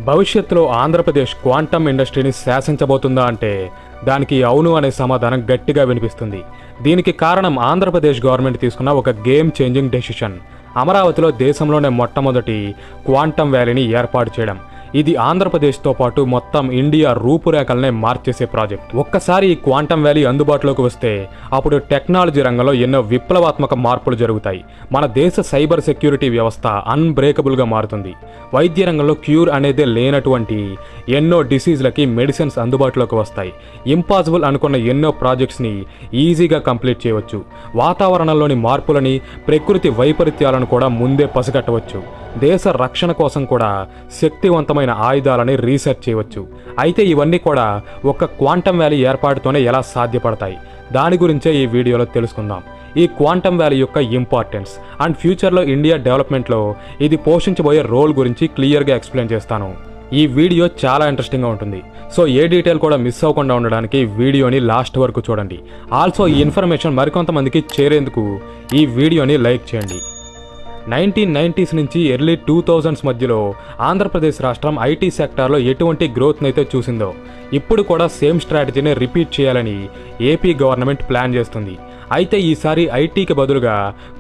భవిష్యత్తులో ఆంధ్రప్రదేశ్ క్వాంటమ్ ఇండస్ట్రీని శాసించబోతుందా అంటే దానికి అవును అనే సమాధానం గట్టిగా వినిపిస్తుంది. దీనికి కారణం ఆంధ్రప్రదేశ్ గవర్నమెంట్ తీసుకున్న ఒక గేమ్ చేంజింగ్ డెసిషన్. అమరావతిలో దేశంలోనే మొట్టమొదటి క్వాంటమ్ వ్యాలీని ఏర్పాటు చేయడం. ఇది ఆంధ్రప్రదేశ్తో పాటు మొత్తం ఇండియా రూపురేఖలనే మార్చేసే ప్రాజెక్ట్. ఒక్కసారి ఈ క్వాంటమ్ వ్యాలీ అందుబాటులోకి వస్తే అప్పుడు టెక్నాలజీ రంగంలో ఎన్నో విప్లవాత్మక మార్పులు జరుగుతాయి. మన దేశ సైబర్ సెక్యూరిటీ వ్యవస్థ అన్బ్రేకబుల్గా మారుతుంది. వైద్య రంగంలో క్యూర్ అనేదే లేనటువంటి ఎన్నో డిసీజ్లకి మెడిసిన్స్ అందుబాటులోకి వస్తాయి. ఇంపాసిబుల్ అనుకున్న ఎన్నో ప్రాజెక్ట్స్ని ఈజీగా కంప్లీట్ చేయవచ్చు. వాతావరణంలోని మార్పులని, ప్రకృతి వైపరీత్యాలను కూడా ముందే పసిగట్టవచ్చు. దేశ రక్షణ కోసం కూడా శక్తివంతమైన ఆయుధాలని రీసెర్చ్ చేయవచ్చు. అయితే ఇవన్నీ కూడా ఒక క్వాంటమ్ వ్యాలీ ఏర్పాటుతోనే ఎలా సాధ్యపడతాయి, దాని గురించే ఈ వీడియోలో తెలుసుకుందాం. ఈ క్వాంటమ్ వ్యాలీ యొక్క ఇంపార్టెన్స్ అండ్ ఫ్యూచర్లో ఇండియా డెవలప్మెంట్లో ఇది పోషించబోయే రోల్ గురించి క్లియర్గా ఎక్స్ప్లెయిన్ చేస్తాను. ఈ వీడియో చాలా ఇంట్రెస్టింగ్గా ఉంటుంది. సో ఏ డీటెయిల్ కూడా మిస్ అవ్వకుండా ఉండడానికి వీడియోని లాస్ట్ వరకు చూడండి. ఆల్సో ఈ ఇన్ఫర్మేషన్ మరికొంతమందికి చేరేందుకు ఈ వీడియోని లైక్ చేయండి. 1990s నుంచి ఎర్లీ 2000s మధ్యలో ఆంధ్రప్రదేశ్ రాష్ట్రం ఐటీ సెక్టార్లో ఎటువంటి గ్రోత్ని అయితే చూసిందో ఇప్పుడు కూడా సేమ్ స్ట్రాటజీని రిపీట్ చేయాలని ఏపీ గవర్నమెంట్ ప్లాన్ చేస్తుంది. అయితే ఈసారి ఐటీకి బదులుగా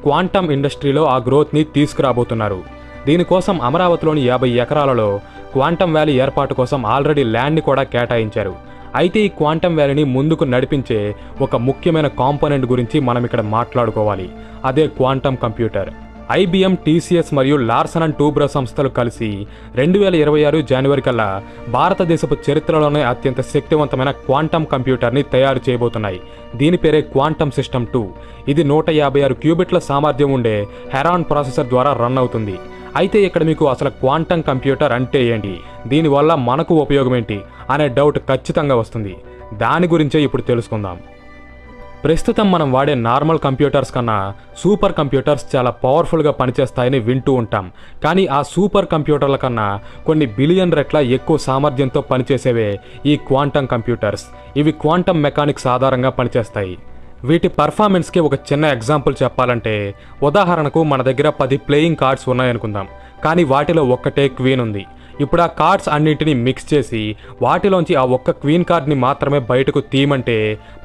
క్వాంటమ్ ఇండస్ట్రీలో ఆ గ్రోత్ని తీసుకురాబోతున్నారు. దీనికోసం అమరావతిలోని 50 ఎకరాలలో క్వాంటమ్ వ్యాలీ ఏర్పాటు కోసం ఆల్రెడీ ల్యాండ్ని కూడా కేటాయించారు. అయితే ఈ క్వాంటమ్ వ్యాలీని ముందుకు నడిపించే ఒక ముఖ్యమైన కాంపోనెంట్ గురించి మనం ఇక్కడ మాట్లాడుకోవాలి. అదే క్వాంటమ్ కంప్యూటర్. ఐబిఎం, టీసీఎస్ మరియు లార్సన్ అండ్ టూబ్రో సంస్థలు కలిసి 2026 జనవరి కల్లా భారతదేశపు చరిత్రలోనే అత్యంత శక్తివంతమైన క్వాంటమ్ కంప్యూటర్ని తయారు చేయబోతున్నాయి. దీని పేరే క్వాంటమ్ సిస్టమ్ 2. ఇది 156 క్యూబిట్ల సామర్థ్యం ఉండే హెరాన్ ప్రాసెసర్ ద్వారా రన్ అవుతుంది. అయితే ఇక్కడ మీకు అసలు క్వాంటమ్ కంప్యూటర్ అంటే ఏంటి, దీనివల్ల మనకు ఉపయోగం ఏంటి అనే డౌట్ ఖచ్చితంగా వస్తుంది. దాని గురించే ఇప్పుడు తెలుసుకుందాం. ప్రస్తుతం మనం వాడే నార్మల్ కంప్యూటర్స్ కన్నా సూపర్ కంప్యూటర్స్ చాలా పవర్ఫుల్గా పనిచేస్తాయని వింటూ ఉంటాం. కానీ ఆ సూపర్ కంప్యూటర్ల కన్నా కొన్ని బిలియన్ రెట్ల ఎక్కువ సామర్థ్యంతో పనిచేసేవే ఈ క్వాంటమ్ కంప్యూటర్స్. ఇవి క్వాంటమ్ మెకానిక్స్ ఆధారంగా పనిచేస్తాయి. వీటి పర్ఫార్మెన్స్కి ఒక చిన్న ఎగ్జాంపుల్ చెప్పాలంటే, ఉదాహరణకు మన దగ్గర 10 ప్లేయింగ్ కార్డ్స్ ఉన్నాయనుకుందాం. కానీ వాటిలో ఒక్కటే క్వీన్ ఉంది. ఇప్పుడు ఆ కార్డ్స్ అన్నింటినీ మిక్స్ చేసి వాటిలోంచి ఆ ఒక్క క్వీన్ కార్డ్ని మాత్రమే బయటకు తీయమంటే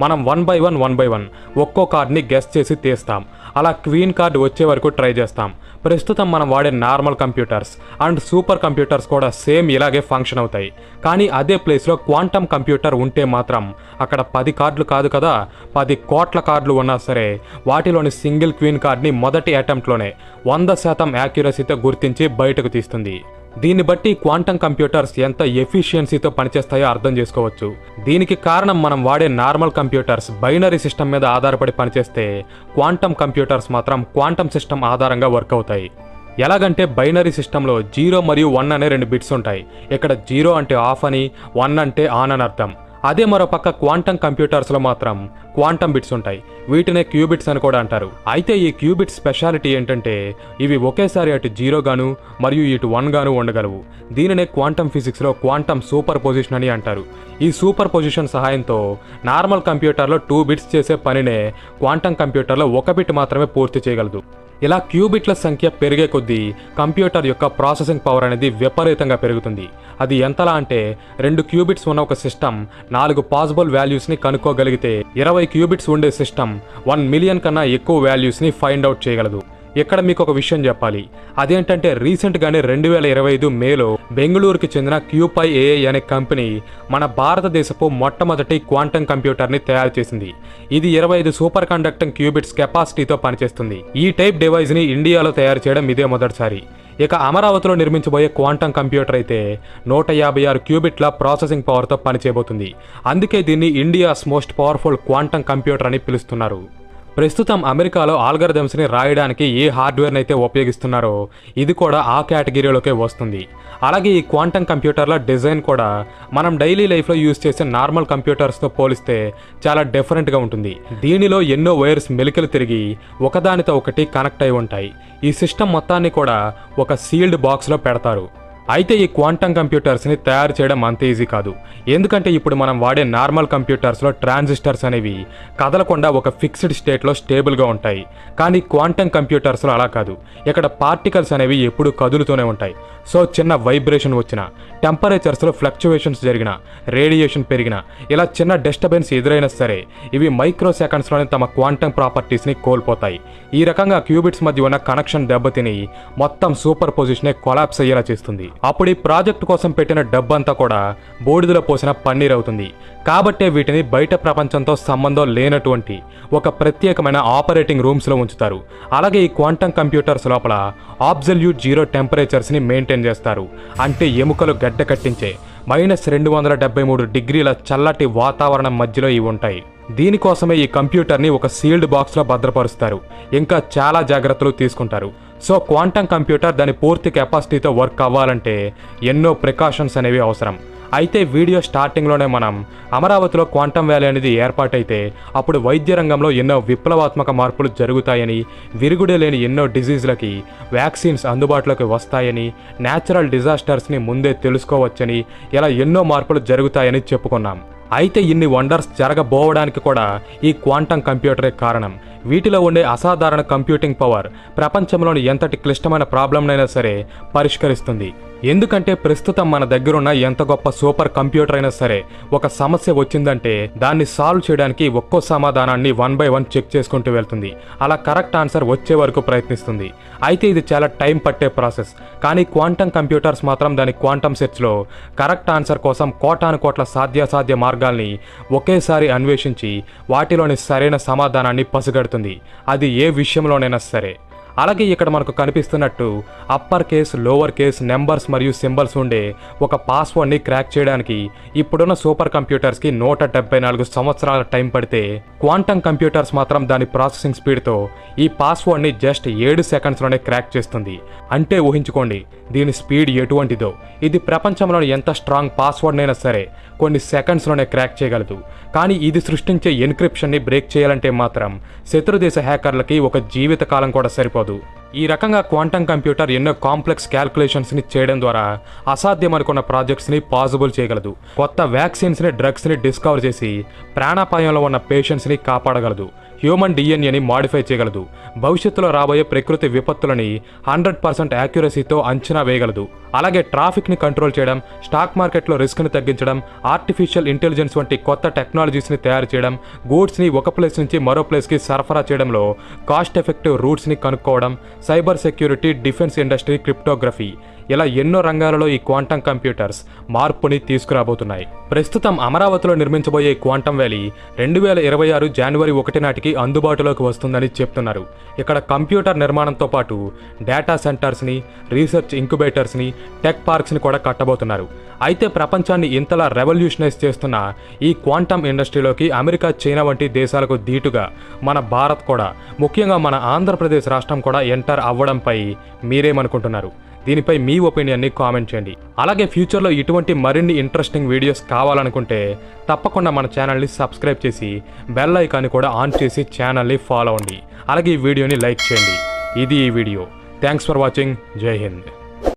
మనం 1 by 1 ఒక్కో కార్డ్ని గెస్ చేసి తీస్తాం. అలా క్వీన్ కార్డ్ వచ్చే వరకు ట్రై చేస్తాం. ప్రస్తుతం మనం వాడే normal computers and super computers కూడా సేమ్ ఇలాగే ఫంక్షన్ అవుతాయి. కానీ అదే ప్లేస్లో క్వాంటమ్ కంప్యూటర్ ఉంటే మాత్రం అక్కడ 10 కార్డులు కాదు కదా, 10 కోట్ల కార్డులు ఉన్నా సరే వాటిలోని సింగిల్ క్వీన్ కార్డ్ని మొదటి అటెంప్ట్లోనే 100% యాక్యురసీతో గుర్తించి బయటకు తీస్తుంది. దీన్ని బట్టి క్వాంటమ్ కంప్యూటర్స్ ఎంత ఎఫిషియన్సీతో పనిచేస్తాయో అర్థం చేసుకోవచ్చు. దీనికి కారణం మనం వాడే నార్మల్ కంప్యూటర్స్ బైనరీ సిస్టమ్ మీద ఆధారపడి పనిచేస్తే క్వాంటమ్ కంప్యూటర్స్ మాత్రం క్వాంటమ్ సిస్టమ్ ఆధారంగా వర్క్ అవుతాయి. ఎలాగంటే బైనరీ సిస్టంలో 0 మరియు 1 అనే 2 బిట్స్ ఉంటాయి. ఇక్కడ 0 అంటే ఆఫ్ అని, 1 అంటే ఆన్ అని అర్థం. అదే మరోపక్క క్వాంటమ్ కంప్యూటర్స్లో మాత్రం క్వాంటమ్ బిట్స్ ఉంటాయి. వీటినే క్యూబిట్స్ అని కూడా అంటారు. అయితే ఈ క్యూబిట్స్ స్పెషాలిటీ ఏంటంటే ఇవి ఒకేసారి అటు 0 గాను మరియు ఇటు 1 గాను ఉండగలవు. దీనినే క్వాంటమ్ ఫిజిక్స్లో క్వాంటమ్ సూపర్ పొజిషన్ అని అంటారు. ఈ సూపర్ పొజిషన్ సహాయంతో నార్మల్ కంప్యూటర్లో 2 బిట్స్ చేసే పనినే క్వాంటమ్ కంప్యూటర్లో 1 బిట్ మాత్రమే పూర్తి చేయగలదు. ఇలా క్యూబిట్ల సంఖ్య పెరిగే కొద్దీ కంప్యూటర్ యొక్క ప్రాసెసింగ్ పవర్ అనేది విపరీతంగా పెరుగుతుంది. అది ఎంతలా అంటే 2 క్యూబిట్స్ ఉన్న ఒక సిస్టమ్ 4 పాసిబుల్ వాల్యూస్ని కనుక్కోగలిగితే 20 క్యూబిట్స్ ఉండే సిస్టమ్ 1 మిలియన్ కన్నా ఎక్కువ వాల్యూస్ని ఫైండ్ అవుట్ చేయగలదు. ఇక్కడ మీకు ఒక విషయం చెప్పాలి. అదేంటంటే రీసెంట్గానే 2025 మేలో బెంగళూరుకి చెందిన క్యూపై ఏఐ అనే కంపెనీ మన భారతదేశపు మొట్టమొదటి క్వాంటమ్ కంప్యూటర్ని తయారు చేసింది. ఇది 25 సూపర్ కండక్టింగ్ క్యూబిట్స్ కెపాసిటీతో పనిచేస్తుంది. ఈ టైప్ డివైస్ని ఇండియాలో తయారు చేయడం ఇదే మొదటిసారి. ఇక అమరావతిలో నిర్మించబోయే క్వాంటమ్ కంప్యూటర్ అయితే 156 క్యూబిట్ల ప్రాసెసింగ్ పవర్తో పనిచేయబోతుంది. అందుకే దీన్ని India's most powerful quantum computer అని పిలుస్తున్నారు. ప్రస్తుతం అమెరికాలో ఆల్గరిథమ్స్ని రాయడానికి ఏ హార్డ్వేర్ని అయితే ఉపయోగిస్తున్నారో ఇది కూడా ఆ కేటగిరీలోకే వస్తుంది. అలాగే ఈ క్వాంటమ్ కంప్యూటర్ల డిజైన్ కూడా మనం డైలీ లైఫ్లో యూజ్ చేసే నార్మల్ కంప్యూటర్స్తో పోలిస్తే చాలా డిఫరెంట్గా ఉంటుంది. దీనిలో ఎన్నో వైర్స్ మెలికలు తిరిగి ఒకదానితో ఒకటి కనెక్ట్ అయి ఉంటాయి. ఈ సిస్టమ్ మొత్తాన్ని కూడా ఒక సీల్డ్ బాక్స్లో పెడతారు. అయితే ఈ క్వాంటమ్ కంప్యూటర్స్ని తయారు చేయడం అంత ఈజీ కాదు. ఎందుకంటే ఇప్పుడు మనం వాడే నార్మల్ కంప్యూటర్స్లో ట్రాన్సిస్టర్స్ అనేవి కదలకుండా ఒక ఫిక్స్డ్ స్టేట్లో స్టేబుల్గా ఉంటాయి. కానీ క్వాంటమ్ కంప్యూటర్స్లో అలా కాదు. ఇక్కడ పార్టికల్స్ అనేవి ఎప్పుడూ కదులుతూనే ఉంటాయి. సో చిన్న వైబ్రేషన్ వచ్చినా, టెంపరేచర్స్లో ఫ్లక్చువేషన్స్ జరిగినా, రేడియేషన్ పెరిగినా, ఇలా చిన్న డిస్టర్బెన్స్ ఎదురైనా సరే ఇవి మైక్రో సెకండ్స్లోనే తమ క్వాంటమ్ ప్రాపర్టీస్ని కోల్పోతాయి. ఈ రకంగా క్యూబిట్స్ మధ్య ఉన్న కనెక్షన్ దెబ్బతిని మొత్తం సూపర్ పొజిషనే కొలాప్స్ అయ్యేలా చేస్తుంది. అప్పుడు ఈ ప్రాజెక్ట్ కోసం పెట్టిన డబ్బంతా కూడా బూడిదలో పోసిన పన్నీర్ అవుతుంది. కాబట్టే వీటిని బయట ప్రపంచంతో సంబంధం లేనటువంటి ఒక ప్రత్యేకమైన ఆపరేటింగ్ రూమ్స్లో ఉంచుతారు. అలాగే ఈ క్వాంటమ్ కంప్యూటర్స్ లోపల అబ్సల్యూట్ జీరో టెంపరేచర్స్ని మెయింటైన్ చేస్తారు. అంటే ఎముకలు గడ్డ కట్టించే -273 డిగ్రీల చల్లటి వాతావరణం మధ్యలో ఇవి ఉంటాయి. దీనికోసమే ఈ కంప్యూటర్ని ఒక సీల్డ్ బాక్స్లో భద్రపరుస్తారు. ఇంకా చాలా జాగ్రత్తలు తీసుకుంటారు. సో క్వాంటమ్ కంప్యూటర్ దాని పూర్తి కెపాసిటీతో వర్క్ అవ్వాలంటే ఎన్నో ప్రికాషన్స్ అనేవి అవసరం. అయితే వీడియో స్టార్టింగ్లోనే మనం అమరావతిలో క్వాంటమ్ వ్యాలీ అనేది ఏర్పాటైతే అప్పుడు వైద్య రంగంలో ఎన్నో విప్లవాత్మక మార్పులు జరుగుతాయని, విరుగుడే లేని ఎన్నో డిజీజ్లకి వ్యాక్సిన్స్ అందుబాటులోకి వస్తాయని, న్యాచురల్ డిజాస్టర్స్ని ముందే తెలుసుకోవచ్చని, ఇలా ఎన్నో మార్పులు జరుగుతాయని చెప్పుకున్నాం. అయితే ఇన్ని వండర్స్ జరగబోవడానికి కూడా ఈ క్వాంటమ్ కంప్యూటరే కారణం. వీటిలో ఉండే అసాధారణ కంప్యూటింగ్ పవర్ ప్రపంచంలోని ఎంతటి క్లిష్టమైన ప్రాబ్లంనైనా సరే పరిష్కరిస్తుంది. ఎందుకంటే ప్రస్తుతం మన దగ్గరున్న ఎంత గొప్ప సూపర్ కంప్యూటర్ అయినా సరే ఒక సమస్య వచ్చిందంటే దాన్ని సాల్వ్ చేయడానికి ఒక్కో సమాధానాన్ని 1 by 1 చెక్ చేసుకుంటూ వెళ్తుంది. అలా కరెక్ట్ ఆన్సర్ వచ్చే వరకు ప్రయత్నిస్తుంది. అయితే ఇది చాలా టైం పట్టే ప్రాసెస్. కానీ క్వాంటమ్ కంప్యూటర్స్ మాత్రం దాని క్వాంటమ్ సెట్స్లో కరెక్ట్ ఆన్సర్ కోసం కోటాను కోట్ల సాధ్యాసాధ్య మార్గాల్ని ఒకేసారి అన్వేషించి వాటిలోని సరైన సమాధానాన్ని పసిగడుతుంది. అది ఏ విషయంలోనైనా సరే. అలాగే ఇక్కడ మనకు కనిపిస్తున్నట్టు upper case, lower case, numbers మరియు సింబల్స్ ఉండే ఒక పాస్వర్డ్ని క్రాక్ చేయడానికి ఇప్పుడున్న సూపర్ కంప్యూటర్స్కి 174 సంవత్సరాల టైం పడితే క్వాంటమ్ కంప్యూటర్స్ మాత్రం దాని ప్రాసెసింగ్ స్పీడ్తో ఈ పాస్వర్డ్ని జస్ట్ 7 సెకండ్స్లోనే క్రాక్ చేస్తుంది. అంటే ఊహించుకోండి దీని స్పీడ్ ఎటువంటిదో. ఇది ప్రపంచంలోని ఎంత స్ట్రాంగ్ పాస్వర్డ్నైనా సరే కొన్ని సెకండ్స్లోనే క్రాక్ చేయగలదు. కానీ ఇది సృష్టించే ఎన్క్రిప్షన్ని బ్రేక్ చేయాలంటే మాత్రం శత్రుదేశ హ్యాకర్లకి ఒక జీవితకాలం కూడా సరిపోదు. ఈ రకంగా క్వాంటమ్ కంప్యూటర్ ఎన్నో కాంప్లెక్స్ క్యాల్కులేషన్స్ని చేయడం ద్వారా అసాధ్యం అనుకున్న ప్రాజెక్ట్స్ని పాసిబుల్ చేయగలదు. కొత్త వ్యాక్సిన్స్ని, డ్రగ్స్ని డిస్కవర్ చేసి ప్రాణాపాయంలో ఉన్న పేషెంట్స్ని కాపాడగలదు. హ్యూమన్ డిఎన్ఏని మాడిఫై చేయగలదు. భవిష్యత్తులో రాబోయే ప్రకృతి విపత్తులని 100% యాక్యురసీతో అంచనా వేయగలదు. అలాగే ట్రాఫిక్ని కంట్రోల్ చేయడం, స్టాక్ మార్కెట్లో రిస్క్ని తగ్గించడం, ఆర్టిఫిషియల్ ఇంటెలిజెన్స్ వంటి కొత్త టెక్నాలజీస్ని తయారు చేయడం, గూడ్స్ని ఒక ప్లేస్ నుంచి మరో ప్లేస్కి సరఫరా చేయడంలో కాస్ట్ ఎఫెక్టివ్ రూట్స్ని కనుక్కోవడం, cyber security, defence industry, cryptography, ఇలా ఎన్నో రంగాలలో ఈ క్వాంటమ్ కంప్యూటర్స్ మార్పుని తీసుకురాబోతున్నాయి. ప్రస్తుతం అమరావతిలో నిర్మించబోయే క్వాంటమ్ వ్యాలీ 2026 జనవరి 1 నాటికి అందుబాటులోకి వస్తుందని చెప్తున్నారు. ఇక్కడ కంప్యూటర్ నిర్మాణంతో పాటు డేటా సెంటర్స్ని, రీసెర్చ్ ఇంక్యుబేటర్స్ని, టెక్ పార్క్స్ని కూడా కట్టబోతున్నారు. అయితే ప్రపంచాన్ని ఇంతలా రెవల్యూషనైజ్ చేస్తున్న ఈ క్వాంటమ్ ఇండస్ట్రీలోకి అమెరికా, చైనా వంటి దేశాలకు ధీటుగా మన భారత్ కూడా, ముఖ్యంగా మన ఆంధ్రప్రదేశ్ రాష్ట్రం కూడా ఎంటర్ అవ్వడంపై మీరేమనుకుంటున్నారు? దీనిపై మీ ఒపీనియన్ని కామెంట్ చేయండి. అలాగే ఫ్యూచర్లో ఇటువంటి మరిన్ని ఇంట్రెస్టింగ్ వీడియోస్ కావాలనుకుంటే తప్పకుండా మన ఛానల్ని సబ్స్క్రైబ్ చేసి బెల్ ఐకాన్ని కూడా ఆన్ చేసి ఛానల్ని ఫాలో అవ్వండి. అలాగే ఈ వీడియోని లైక్ చేయండి. ఇది ఈ వీడియో. Thanks for watching. జై హింద్.